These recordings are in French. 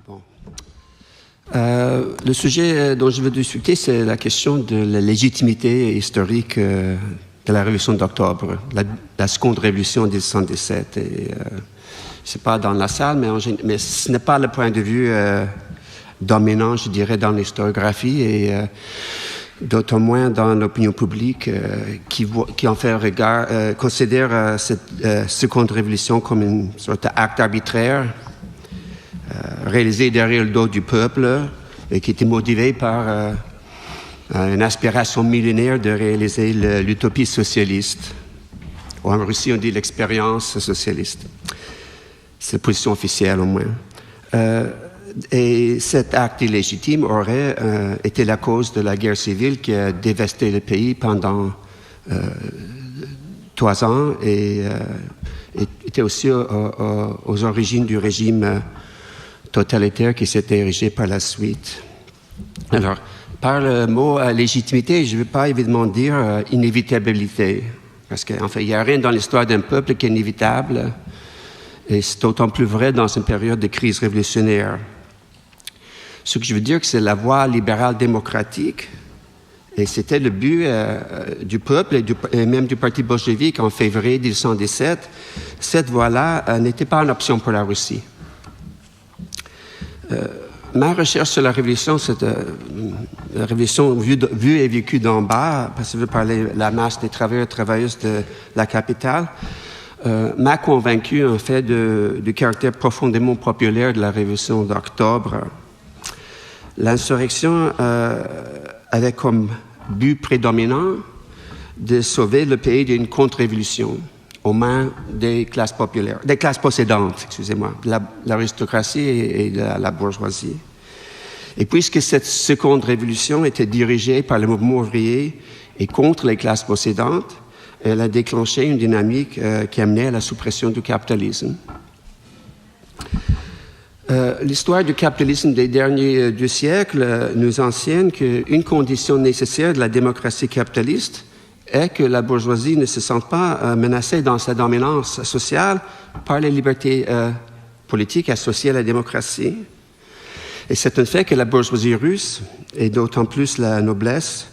Bon. Le sujet dont je veux discuter, c'est la question de la légitimité historique de la Révolution d'Octobre, la seconde révolution de 1717. C'est pas dans la salle, mais ce n'est pas le point de vue dominant, je dirais, dans l'historiographie et d'autant moins dans l'opinion publique qui en fait regard, considère cette seconde révolution comme une sorte d'acte arbitraire réalisé derrière le dos du peuple et qui était motivé par une aspiration millénaire de réaliser l'utopie socialiste. En Russie, on dit l'expérience socialiste. C'est la position officielle, au moins. Et cet acte illégitime aurait été la cause de la guerre civile qui a dévasté le pays pendant 3 ans et était aussi aux origines du régime totalitaire qui s'est érigé par la suite. Alors, par le mot légitimité, je ne veux pas évidemment dire inévitabilité, parce qu'en fait, il n'y a rien dans l'histoire d'un peuple qui est inévitable, et c'est d'autant plus vrai dans une période de crise révolutionnaire. Ce que je veux dire, c'est la voie libérale démocratique, et c'était le but du peuple et même du parti bolchevique en février 1917. Cette voie-là n'était pas une option pour la Russie. Ma recherche sur la révolution, c'est la révolution vue et vécue d'en bas, parce que je veux parler de la masse des travailleurs et travailleuses de la capitale, m'a convaincu en fait du caractère profondément populaire de la révolution d'octobre. L'insurrection avait comme but prédominant de sauver le pays d'une contre-révolution aux mains des classes populaires, des classes possédantes, excusez-moi, de l'aristocratie et de la bourgeoisie. Et puisque cette seconde révolution était dirigée par le mouvement ouvrier et contre les classes possédantes, elle a déclenché une dynamique qui amenait à la suppression du capitalisme. L'histoire du capitalisme des derniers 2 siècles nous enseigne qu'une condition nécessaire de la démocratie capitaliste est que la bourgeoisie ne se sente pas menacée dans sa dominance sociale par les libertés politiques associées à la démocratie. Et c'est un fait que la bourgeoisie russe, et d'autant plus la noblesse,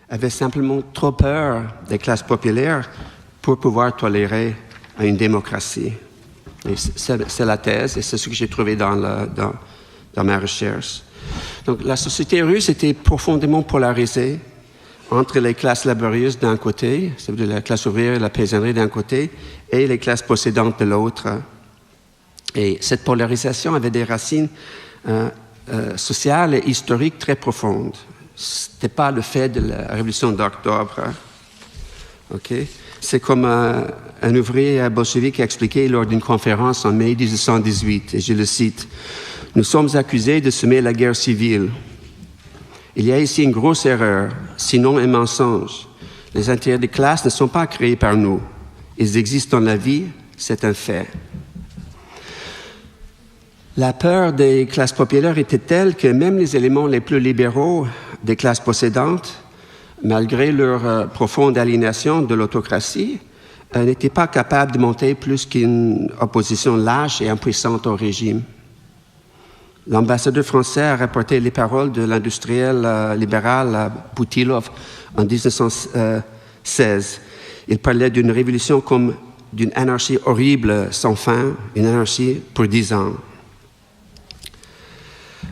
avait simplement trop peur des classes populaires pour pouvoir tolérer une démocratie. Et c'est la thèse, et c'est ce que j'ai trouvé dans ma recherche. Donc, la société russe était profondément polarisée entre les classes laborieuses d'un côté, c'est-à-dire la classe ouvrière et la paysannerie d'un côté, et les classes possédantes de l'autre. Et cette polarisation avait des racines sociales et historiques très profondes. Ce n'était pas le fait de la révolution d'octobre. Okay? C'est comme un ouvrier bolchevique a expliqué lors d'une conférence en mai 1818, et je le cite, « Nous sommes accusés de semer la guerre civile. Il y a ici une grosse erreur, sinon un mensonge. Les intérêts des classes ne sont pas créés par nous. Ils existent dans la vie, c'est un fait. » La peur des classes populaires était telle que même les éléments les plus libéraux des classes possédantes, malgré leur profonde aliénation de l'autocratie, n'étaient pas capables de monter plus qu'une opposition lâche et impuissante au régime. L'ambassadeur français a rapporté les paroles de l'industriel libéral Poutilov en 1916. Il parlait d'une révolution comme d'une anarchie horrible sans fin, une anarchie pour 10 ans.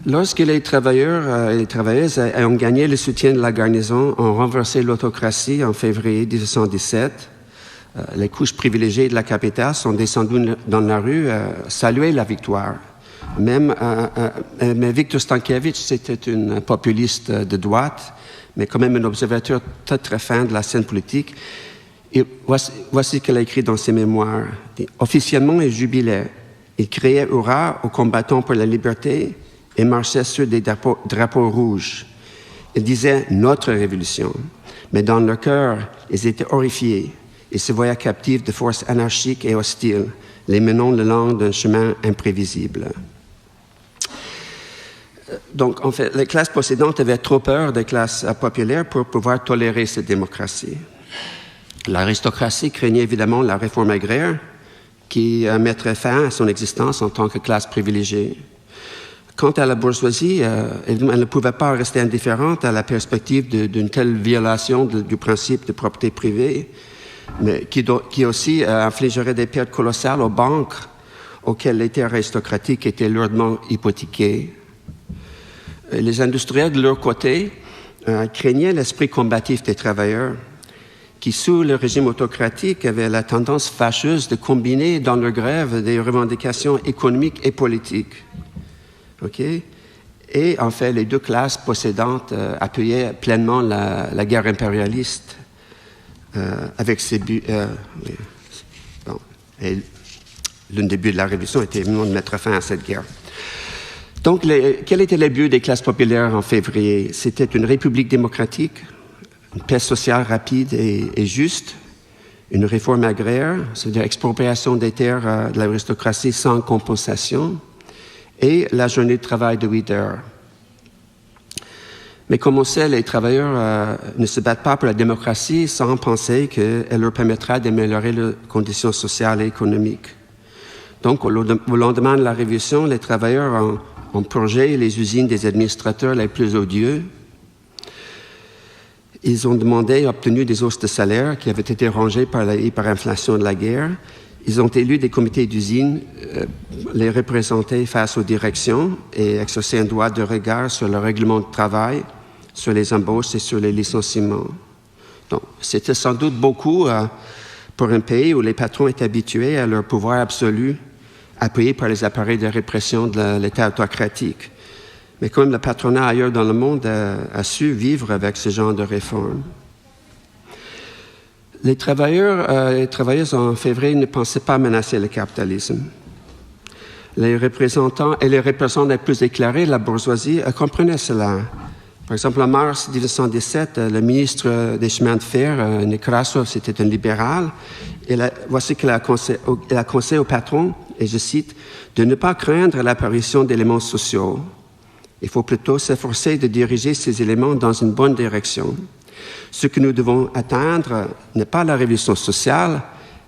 Lorsque les travailleurs et les travailleuses ont gagné le soutien de la garnison, ont renversé l'autocratie en février 1917, les couches privilégiées de la capitale sont descendues dans la rue saluer la victoire. Mais Viktor Stankiewicz, c'était un populiste de droite, mais quand même un observateur très, très fin de la scène politique. Et voici ce qu'il a écrit dans ses mémoires. Officiellement, il jubilait. Il criait « Hurrah » aux combattants pour la liberté et marchait sur des drapeaux rouges. Il disait « Notre révolution ». Mais dans leur cœur, ils étaient horrifiés. Ils se voyaient captifs de forces anarchiques et hostiles, les menant le long d'un chemin imprévisible. Donc, en fait, les classes possédantes avaient trop peur des classes populaires pour pouvoir tolérer cette démocratie. L'aristocratie craignait évidemment la réforme agraire qui mettrait fin à son existence en tant que classe privilégiée. Quant à la bourgeoisie, elle ne pouvait pas rester indifférente à la perspective d'une telle violation du principe de propriété privée, mais qui aussi infligerait des pertes colossales aux banques auxquelles les terres aristocratiques étaient lourdement hypothéquées. Les industriels, de leur côté, craignaient l'esprit combatif des travailleurs, qui, sous le régime autocratique, avaient la tendance fâcheuse de combiner dans leur grève des revendications économiques et politiques. Okay? Et en fait, les deux classes possédantes appuyaient pleinement la guerre impérialiste avec ses buts. Bon, et l'un des buts de la Révolution était évidemment de mettre fin à cette guerre. Donc, quel était le but des classes populaires en février? C'était une république démocratique, une paix sociale rapide et juste, une réforme agraire, c'est-à-dire expropriation des terres de l'aristocratie sans compensation, et la journée de travail de 8 heures. Mais comme on sait, les travailleurs ne se battent pas pour la démocratie sans penser qu'elle leur permettra d'améliorer leurs conditions sociales et économiques. Donc, au lendemain de la Révolution, les travailleurs ont purgé les usines des administrateurs les plus odieux. Ils ont demandé et obtenu des hausses de salaire qui avaient été rongées par la hyperinflation de la guerre. Ils ont élu des comités d'usine, les représenter face aux directions et exercer un droit de regard sur le règlement de travail, sur les embauches et sur les licenciements. Donc, c'était sans doute beaucoup pour un pays où les patrons étaient habitués à leur pouvoir absolu, appuyés par les appareils de répression de l'État autocratique. Mais quand même, le patronat ailleurs dans le monde a su vivre avec ce genre de réformes. Les travailleurs et travailleuses en février ne pensaient pas menacer le capitalisme. Les représentants et les représentants les plus éclairés de la bourgeoisie comprenaient cela. Par exemple, en mars 1917, le ministre des chemins de fer, Nekrasov, c'était un libéral, et voici qu'il a conseillé au patron, et je cite, « de ne pas craindre l'apparition d'éléments sociaux. Il faut plutôt s'efforcer de diriger ces éléments dans une bonne direction. Ce que nous devons atteindre n'est pas la révolution sociale,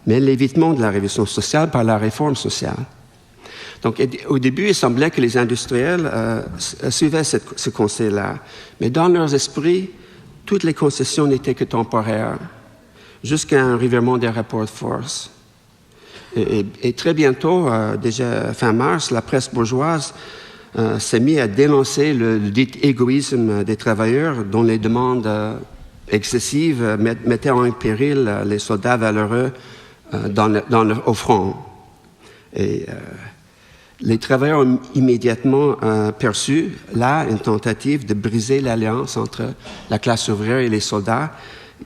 mais l'évitement de la révolution sociale par la réforme sociale. » Donc, au début, il semblait que les industriels suivaient ce conseil-là. Mais dans leurs esprits, toutes les concessions n'étaient que temporaires, jusqu'à un revirement des rapports de force. Et très bientôt, déjà fin mars, la presse bourgeoise s'est mise à dénoncer le dit égoïsme des travailleurs dont les demandes excessives mettaient en péril les soldats valeureux au front. Et les travailleurs ont immédiatement perçu là une tentative de briser l'alliance entre la classe ouvrière et les soldats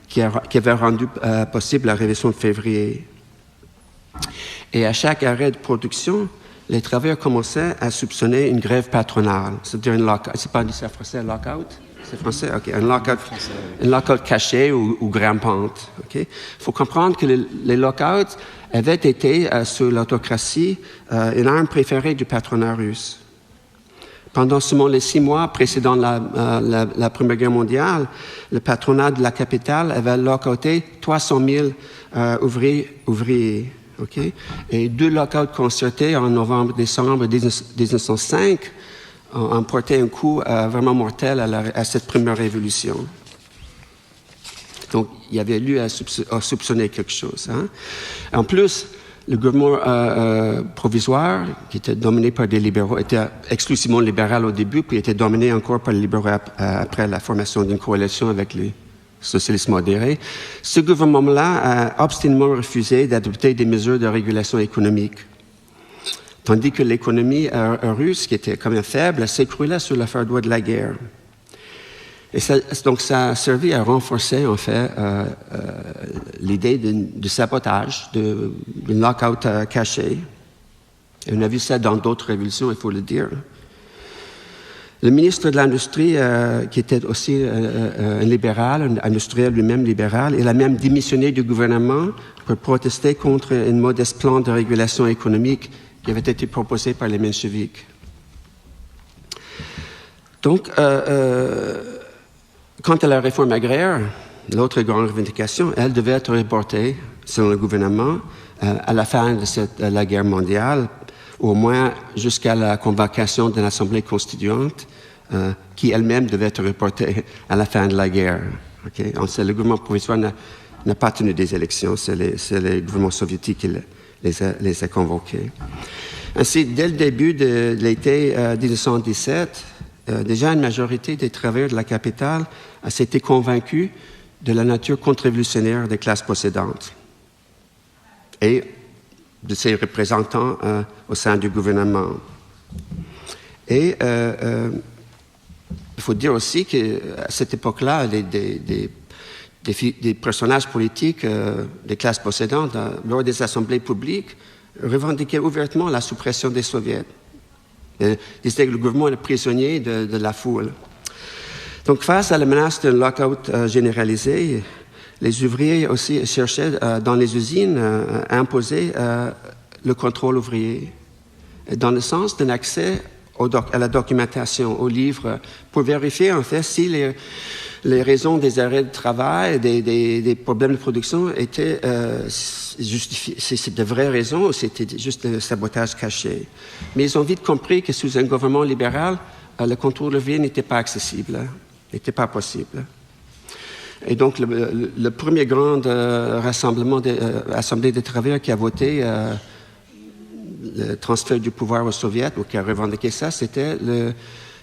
qui avait rendu possible la révolution de février. Et à chaque arrêt de production, les travailleurs commençaient à soupçonner une grève patronale, c'est-à-dire une lockout. C'est pas dit ça en français, lockout? C'est français? OK. Un lockout caché ou grimpante. OK? Il faut comprendre que les lockouts avaient été, sous l'autocratie, une arme préférée du patronat russe. Pendant seulement les 6 mois précédant la Première Guerre mondiale, le patronat de la capitale avait lockouté 300 000 ouvriers. Okay? Et 2 lockouts concertés en novembre-décembre 1905 ont porté un coup vraiment mortel à cette première révolution. Donc, il y avait lieu à soupçonner quelque chose. Hein? En plus, le gouvernement provisoire, qui était dominé par des libéraux, était exclusivement libéral au début, puis était dominé encore par les libéraux après la formation d'une coalition avec les socialistes modérés. Ce gouvernement-là a obstinément refusé d'adopter des mesures de régulation économique. Tandis que l'économie russe, qui était quand même faible, s'écroulait sous la fardeau de la guerre. Et donc, ça a servi à renforcer, en fait, l'idée de sabotage, d'une lockout cachée. Et on a vu ça dans d'autres révolutions, il faut le dire. Le ministre de l'Industrie, qui était aussi un libéral, un industriel lui-même libéral, il a même démissionné du gouvernement pour protester contre un modeste plan de régulation économique qui avait été proposé par les mencheviks. Donc, quant à la réforme agraire, l'autre grande revendication, elle devait être reportée, selon le gouvernement, à la fin de la guerre mondiale, au moins jusqu'à la convocation d'une assemblée constituante qui elle-même devait être reportée à la fin de la guerre. Okay? Le gouvernement provisoire n'a pas tenu des élections, c'est le gouvernement soviétique qui les a convoqués. Ainsi, dès le début de l'été 1917, déjà une majorité des travailleurs de la capitale s'était convaincus de la nature contre-révolutionnaire des classes possédantes et de ses représentants au sein du gouvernement. Et il faut dire aussi qu'à cette époque-là, des personnages politiques des classes possédantes, lors des assemblées publiques, revendiquaient ouvertement la suppression des soviets. Ils disaient que le gouvernement est prisonnier de la foule. Donc, face à la menace d'un lockout généralisé, les ouvriers aussi cherchaient dans les usines à imposer le contrôle ouvrier, dans le sens d'un accès à la documentation, aux livres, pour vérifier en fait si les raisons des arrêts de travail, des problèmes de production étaient justifiées, si c'est de vraies raisons ou c'était juste un sabotage caché. Mais ils ont vite compris que sous un gouvernement libéral, le contrôle ouvrier n'était pas accessible, n'était pas possible. Et donc, le premier grand rassemblement assemblée des travailleurs qui a voté le transfert du pouvoir aux soviets, ou qui a revendiqué ça, c'était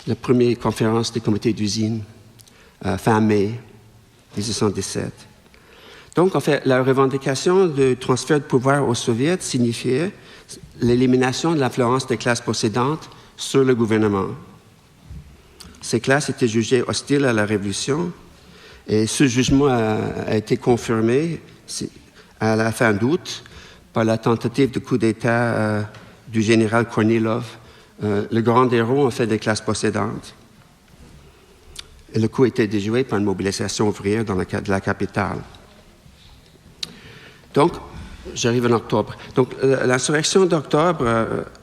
la première conférence des comités d'usine, fin mai 1917. Donc, en fait, la revendication du transfert de pouvoir aux soviets signifiait l'élimination de l'influence des classes possédantes sur le gouvernement. Ces classes étaient jugées hostiles à la révolution, et ce jugement a été confirmé à la fin d'août par la tentative de coup d'État du général Kornilov, le grand héros en fait des classes possédantes. Et le coup a été déjoué par une mobilisation ouvrière dans la capitale. Donc, j'arrive en octobre. Donc, l'insurrection d'octobre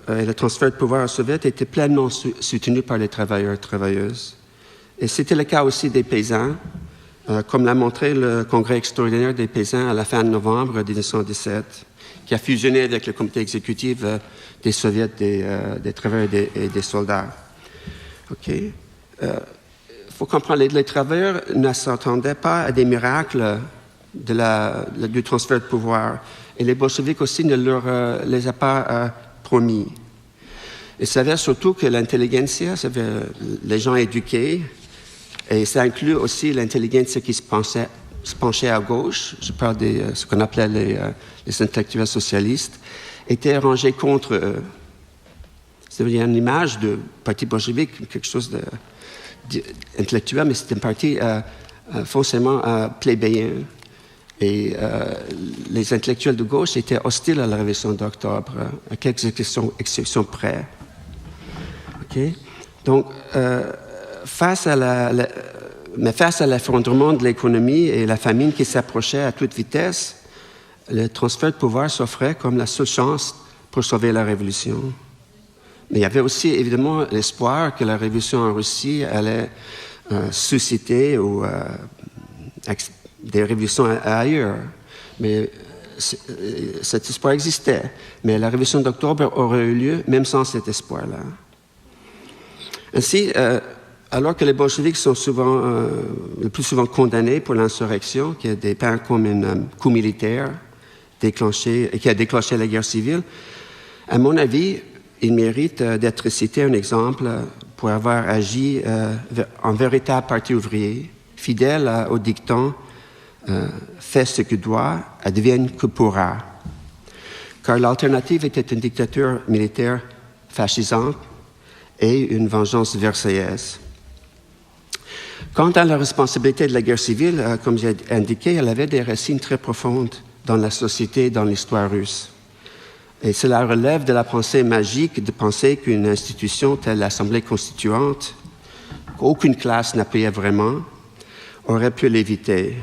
et le transfert de pouvoir aux soviets étaient pleinement soutenus par les travailleurs et travailleuses. Et c'était le cas aussi des paysans, comme l'a montré le congrès extraordinaire des paysans à la fin de novembre 1917, qui a fusionné avec le comité exécutif des soviets, des travailleurs et des soldats. OK? Faut comprendre, les travailleurs ne s'attendaient pas à des miracles du transfert de pouvoir. Et les bolcheviks aussi ne les a pas promis. Ils savaient surtout que l'intelligentsia, les gens éduqués, et ça inclut aussi l'intelligentsia qui se penchait à gauche, je parle de ce qu'on appelait les intellectuels socialistes, étaient rangés contre eux. C'est-à-dire une image du parti bolchevique, quelque chose d'intellectuel, mais c'était un parti forcément plébéien. Et les intellectuels de gauche étaient hostiles à la Révolution d'octobre, à quelques exceptions près. Okay? Donc, face à l'effondrement de l'économie et la famine qui s'approchait à toute vitesse, le transfert de pouvoir s'offrait comme la seule chance pour sauver la Révolution. Mais il y avait aussi évidemment l'espoir que la Révolution en Russie allait susciter des révolutions ailleurs. Mais cet espoir existait. Mais la Révolution d'octobre aurait eu lieu même sans cet espoir-là. Ainsi, alors que les bolcheviks sont le plus souvent condamnés pour l'insurrection, qui est dépeint comme un coup militaire qui a déclenché la guerre civile, à mon avis, il mérite d'être cité un exemple pour avoir agi en véritable parti ouvrier, fidèle au dicton « fais ce que doit, advienne que pourra ». Car l'alternative était une dictature militaire fascisante et une vengeance versaillaise. Quant à la responsabilité de la guerre civile, comme j'ai indiqué, elle avait des racines très profondes dans la société et dans l'histoire russe. Et cela relève de la pensée magique de penser qu'une institution telle l'Assemblée constituante, qu'aucune classe n'appuyait vraiment, aurait pu l'éviter.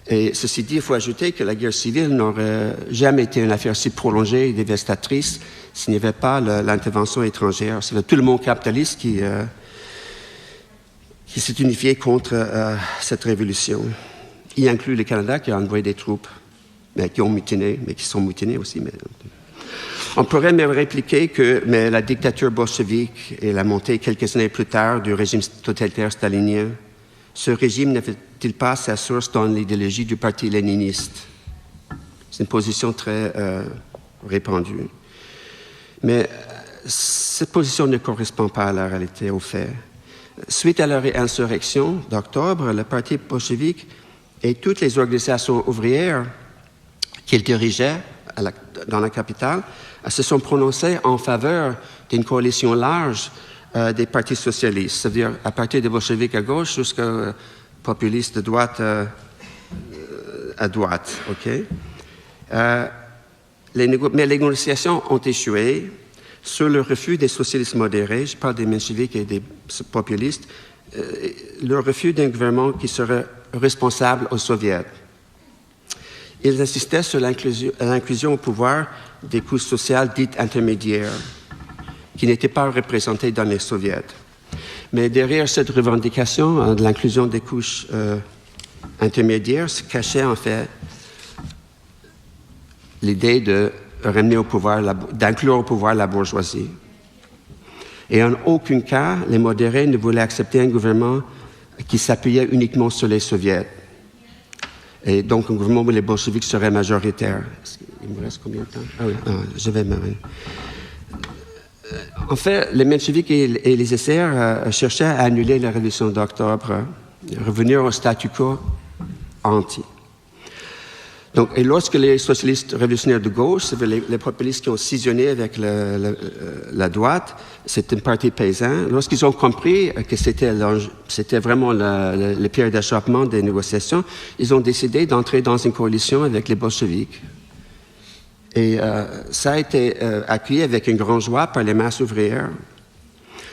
Et ceci dit, il faut ajouter que la guerre civile n'aurait jamais été une affaire si prolongée et dévastatrice s'il n'y avait pas l'intervention étrangère. C'est tout le monde capitaliste qui s'est unifié contre cette révolution. Il inclut le Canada qui a envoyé des troupes, mais qui ont mutiné, mais qui sont mutinés aussi. On pourrait me répliquer que mais la dictature bolchevique et la montée quelques années plus tard du régime totalitaire stalinien, ce régime n'avait-il pas sa source dans l'idéologie du parti léniniste? C'est une position très répandue. Mais cette position ne correspond pas à la réalité, aux faits. Suite à leur insurrection d'octobre, le parti bolchevique et toutes les organisations ouvrières qu'il dirigeait dans la capitale se sont prononcées en faveur d'une coalition large des partis socialistes, c'est-à-dire à partir des bolcheviques à gauche jusqu'aux populistes de droite à droite. Okay? Mais les négociations ont échoué sur le refus des socialistes modérés, je parle des mencheviks et des populistes, le refus d'un gouvernement qui serait responsable aux soviets. Ils insistaient sur l'inclusion au pouvoir des couches sociales dites intermédiaires, qui n'étaient pas représentées dans les soviets. Mais derrière cette revendication de l'inclusion des couches intermédiaires se cachait en fait l'idée de ramener au pouvoir, d'inclure au pouvoir la bourgeoisie. Et en aucun cas, les modérés ne voulaient accepter un gouvernement qui s'appuyait uniquement sur les soviets. Et donc, un gouvernement où les bolcheviks seraient majoritaires. Il me reste combien de temps? Ah oui, je vais me... En fait, les mencheviks et les SR cherchaient à annuler la révolution d'octobre, revenir au statu quo anti. Donc, et lorsque les socialistes révolutionnaires de gauche, les populistes qui ont scissionné avec la droite, c'est un parti paysan, lorsqu'ils ont compris que c'était vraiment le pierre d'achoppement des négociations, ils ont décidé d'entrer dans une coalition avec les bolcheviks. Et ça a été accueilli avec une grande joie par les masses ouvrières.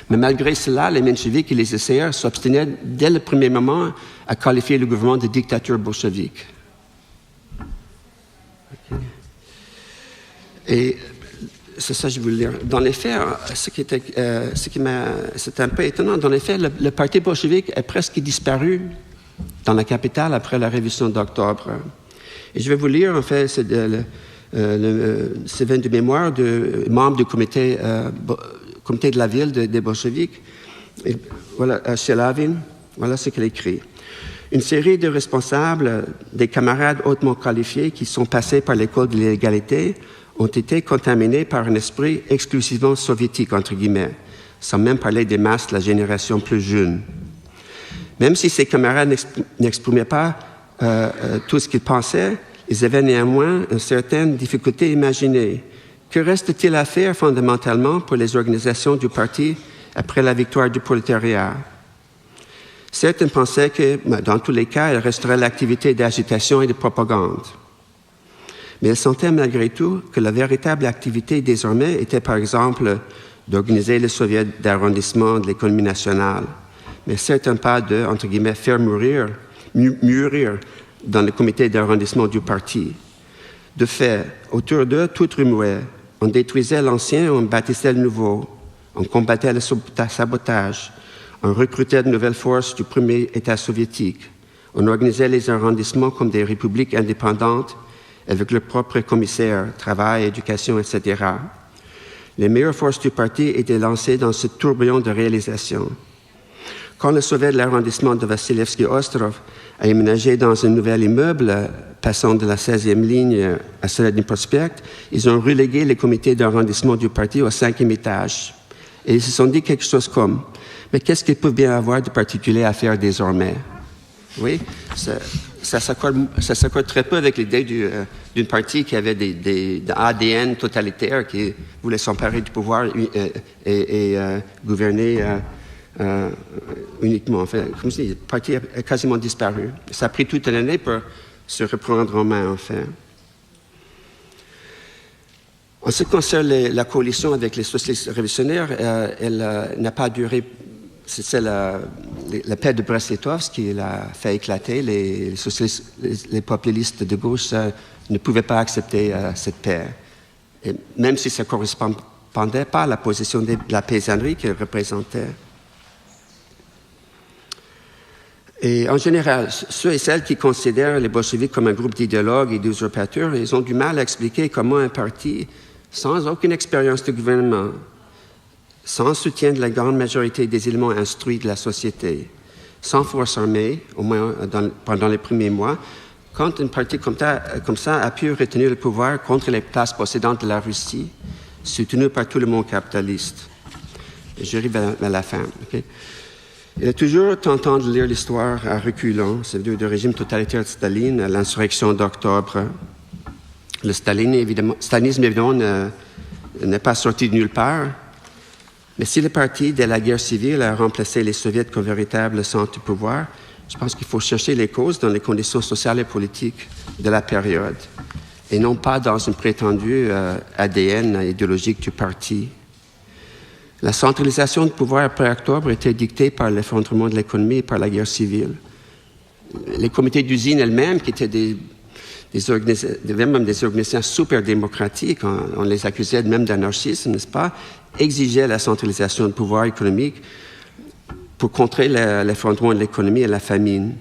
Mais malgré cela, les mencheviks et les SR s'obstinaient dès le premier moment à qualifier le gouvernement de dictature bolchevique. Et c'est ça que je voulais lire. Dans les faits, c'est un peu étonnant. Dans les faits, le parti bolchevique est presque disparu dans la capitale après la révolution d'octobre. Et je vais vous lire, en fait, c'est de mémoire de membres du comité de la ville des bolcheviks. Et voilà, Shelavin, voilà ce qu'elle écrit. Une série de responsables, des camarades hautement qualifiés qui sont passés par l'école de l'égalité, ont été contaminés par un esprit exclusivement soviétique, entre guillemets, sans même parler des masses de la génération plus jeune. Même si ces camarades n'exprimaient pas tout ce qu'ils pensaient, ils avaient néanmoins une certaine difficulté imaginée. Que reste-t-il à faire fondamentalement pour les organisations du parti après la victoire du prolétariat? Certains pensaient que, dans tous les cas, il resterait l'activité d'agitation et de propagande. Mais ils sentaient malgré tout que la véritable activité désormais était, par exemple, d'organiser le soviet d'arrondissement de l'économie nationale, mais certains pas de, entre guillemets, faire mûrir dans le comité d'arrondissement du parti. De fait, autour d'eux, tout remuait. On détruisait l'ancien, on bâtissait le nouveau. On combattait le sabotage. On recrutait de nouvelles forces du premier État soviétique. On organisait les arrondissements comme des républiques indépendantes avec leurs propres commissaires, travail, éducation, etc. Les meilleures forces du parti étaient lancées dans ce tourbillon de réalisation. Quand le soviet de l'arrondissement de Vassilievski-Ostrov a éménagé dans un nouvel immeuble passant de la 16e ligne à Soledny Prospect, ils ont relégué les comités d'arrondissement du parti au 5e étage. Et ils se sont dit quelque chose comme « Mais qu'est-ce qu'ils peuvent bien avoir de particulier à faire désormais ?» Oui, ça s'accorde très peu avec l'idée d'une partie qui avait des ADN totalitaires, qui voulait s'emparer du pouvoir et gouverner uniquement. Enfin, comme je dis, le parti a quasiment disparu. Ça a pris toute une année pour se reprendre en main, en fait. En ce qui concerne la coalition avec les socialistes révolutionnaires, elle n'a pas duré. C'est la paix de Brest-Litovsk qui l'a fait éclater. Les socialistes, les populistes de gauche ne pouvaient pas accepter cette paix. Et même si ça ne correspondait pas à la position de la paysannerie qu'ils représentaient. Et en général, ceux et celles qui considèrent les bolcheviks comme un groupe d'idéologues et d'usurpateurs, ils ont du mal à expliquer comment un parti sans aucune expérience de gouvernement, sans soutien de la grande majorité des éléments instruits de la société, sans force armée, au moins pendant les premiers mois, quand un parti comme ça a pu retenir le pouvoir contre les places possédantes de la Russie, soutenu par tout le monde capitaliste. J'arrive à la fin. Okay? Il est toujours tentant de lire l'histoire à reculons, c'est-à-dire du régime totalitaire de Staline, à l'insurrection d'octobre. Le stalinisme, évidemment, n'est pas sorti de nulle part. Mais si le parti, dès la guerre civile, a remplacé les soviets comme véritable centre du pouvoir, je pense qu'il faut chercher les causes dans les conditions sociales et politiques de la période, et non pas dans un prétendu ADN idéologique du parti. La centralisation du pouvoir après octobre était dictée par l'effondrement de l'économie et par la guerre civile. Les comités d'usine elles-mêmes, qui étaient des organisations super démocratiques, on les accusait même d'anarchisme, n'est-ce pas, exigeaient la centralisation du pouvoir économique pour contrer l'effondrement de l'économie et la famine.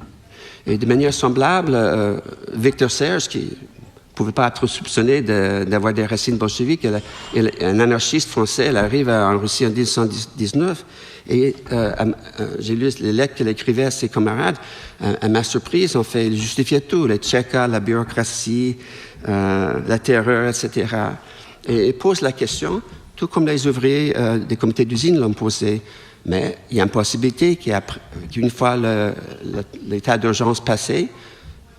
Et de manière semblable, Victor Serge, qui ne pouvait pas être soupçonné d'avoir des racines bolcheviques, un anarchiste français, il arrive en Russie en 1919, et j'ai lu les lettres qu'il écrivait à ses camarades. À ma surprise, en fait, il justifiait tout, les tchékas, la bureaucratie, la terreur, etc. Et il pose la question, tout comme les ouvriers des comités d'usine l'ont posé. Mais il y a une possibilité qu'une fois l'état d'urgence passé,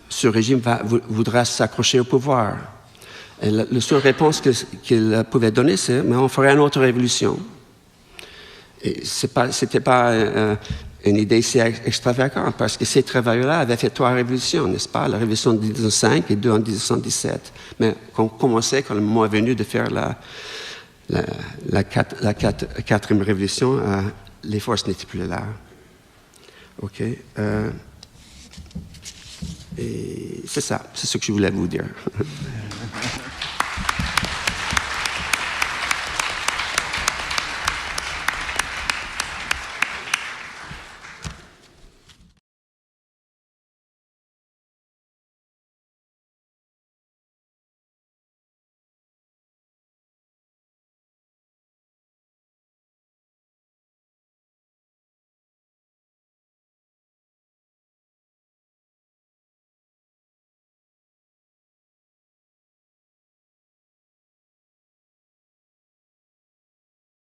ce régime voudra s'accrocher au pouvoir. Et la seule réponse qu'il pouvait donner, c'est « mais on ferait une autre révolution ». C'était pas une idée si extravagante, parce que ces travailleurs-là avaient fait 3 révolutions, n'est-ce pas? La révolution de 1905 et 2 en 1917. Mais comme on sait, quand le moment est venu de faire la 4e révolution, les forces n'étaient plus là. OK. Et c'est ça, c'est ce que je voulais vous dire.